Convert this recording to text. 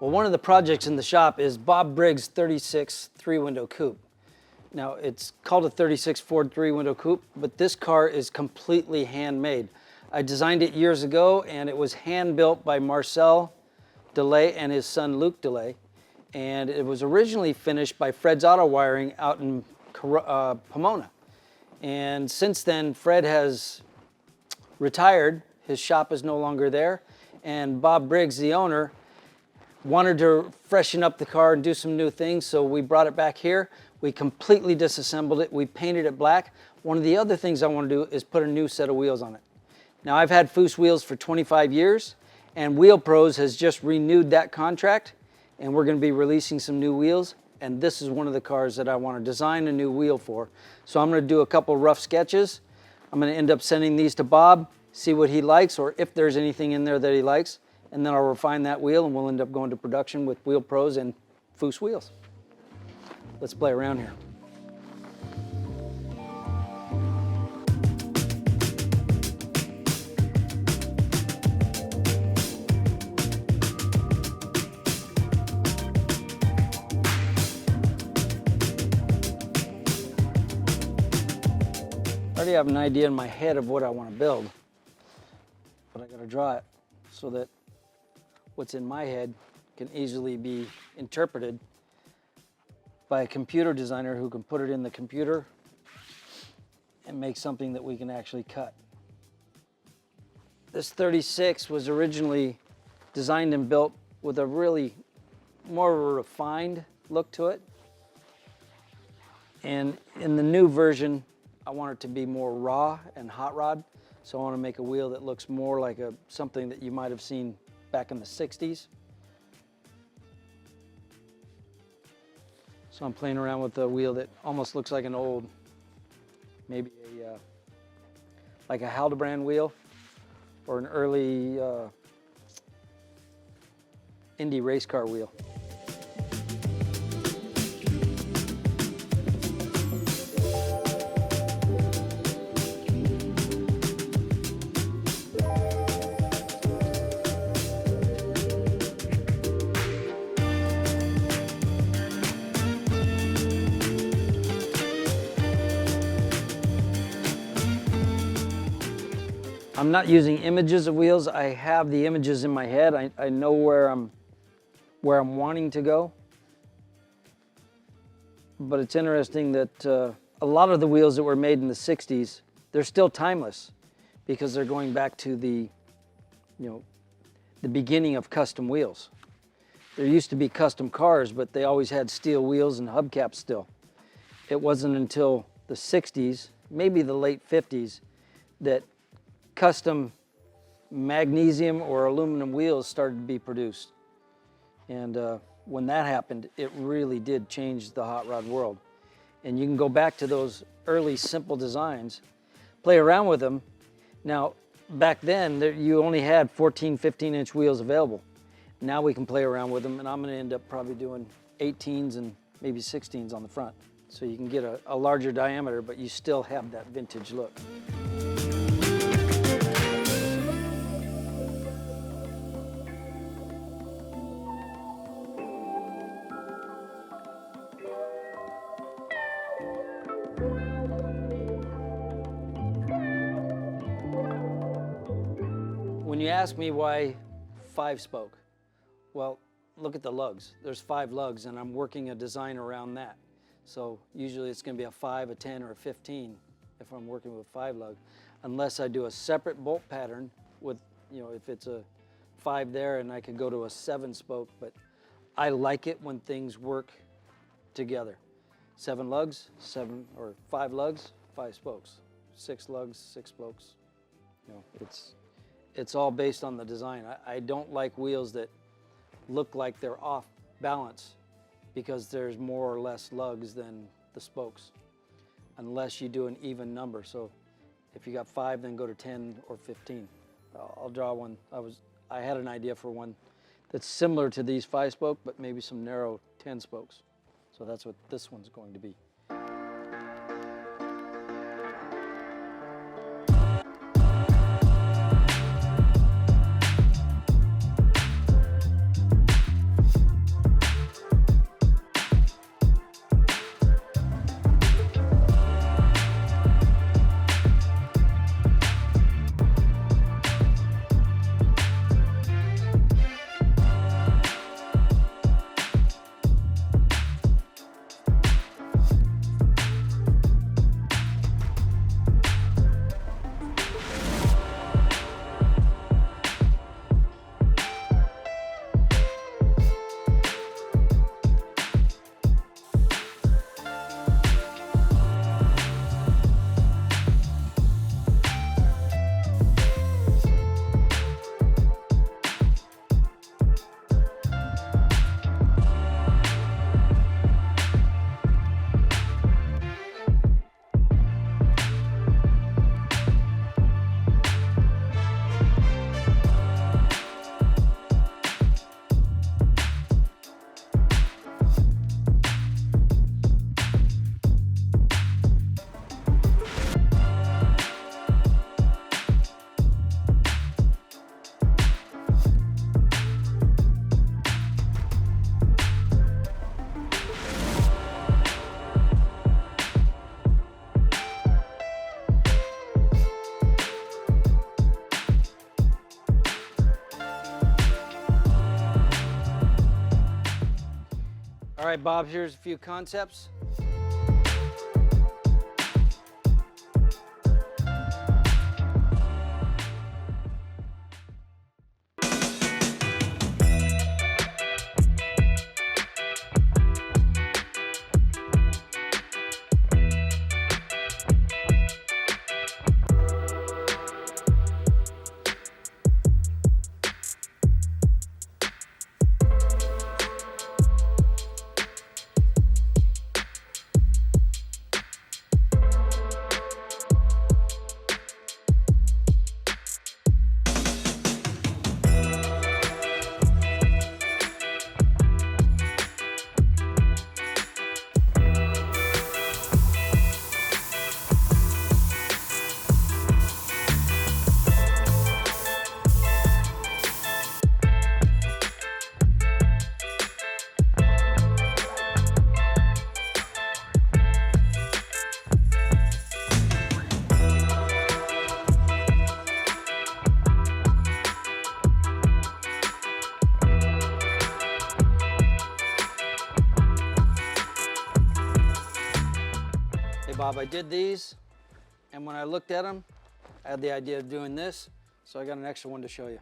Well, one of the projects in the shop is Bob Briggs' 36 three-window coupe. Now, it's called a 36 Ford three-window coupe, but this car is completely handmade. I designed it years ago, and it was hand-built by Marcel DeLay and his son Luke DeLay. And it was originally finished by Fred's Auto Wiring out in Pomona. And since then, Fred has retired. His shop is no longer there. And Bob Briggs, the owner, wanted to freshen up the car and do some new things, so we brought it back here. We completely disassembled it. We painted it black. One of the other things I want to do is put a new set of wheels on it. Now, I've had Foose wheels for 25 years, and Wheel Pros has just renewed that contract, and we're going to be releasing some new wheels, and this is one of the cars that I want to design a new wheel for. So I'm going to do a couple rough sketches. I'm going to end up sending these to Bob, see what he likes, or if there's anything in there that he likes, and then I'll refine that wheel, and we'll end up going to production with Wheel Pros and Foose wheels. Let's play around here. I already have an idea in my head of what I want to build, but I got to draw it so that what's in my head can easily be interpreted by a computer designer who can put it in the computer and make something that we can actually cut. This 36 was originally designed and built with a really more of a refined look to it. And in the new version, I want it to be more raw and hot rod. So I want to make a wheel that looks more like something that you might have seen back in the 60s. So I'm playing around with a wheel that almost looks like an old, maybe like a Haldebrand wheel or an early Indy race car wheel. I'm not using images of wheels. I have the images in my head. I know where I'm wanting to go. But it's interesting that a lot of the wheels that were made in the 60s, they're still timeless because they're going back to the beginning of custom wheels. There used to be custom cars, but they always had steel wheels and hubcaps still. It wasn't until the 60s, maybe the late 50s, that custom magnesium or aluminum wheels started to be produced. And when that happened, it really did change the hot rod world. And you can go back to those early simple designs, play around with them. Now, back then, you only had 14, 15-inch wheels available. Now we can play around with them, and I'm gonna end up probably doing 18s and maybe 16s on the front. So you can get a larger diameter, but you still have that vintage look. When you ask me why 5-spoke, well, look at the lugs. There's 5 lugs, and I'm working a design around that. So usually it's going to be a 5, a 10, or a 15 if I'm working with 5 lug, unless I do a separate bolt pattern with, if it's a 5 there, and I could go to a 7-spoke. But I like it when things work together. 7 lugs, 5 lugs, 5 spokes. 6 lugs, 6 spokes. It's all based on the design. I don't like wheels that look like they're off balance because there's more or less lugs than the spokes, unless you do an even number. So if you got 5, then go to 10 or 15. I'll draw one. I had an idea for one that's similar to these 5-spoke, but maybe some narrow 10 spokes. So that's what this one's going to be. right, Bob, here's a few concepts. Hey Bob, I did these, and when I looked at them, I had the idea of doing this, so I got an extra one to show you.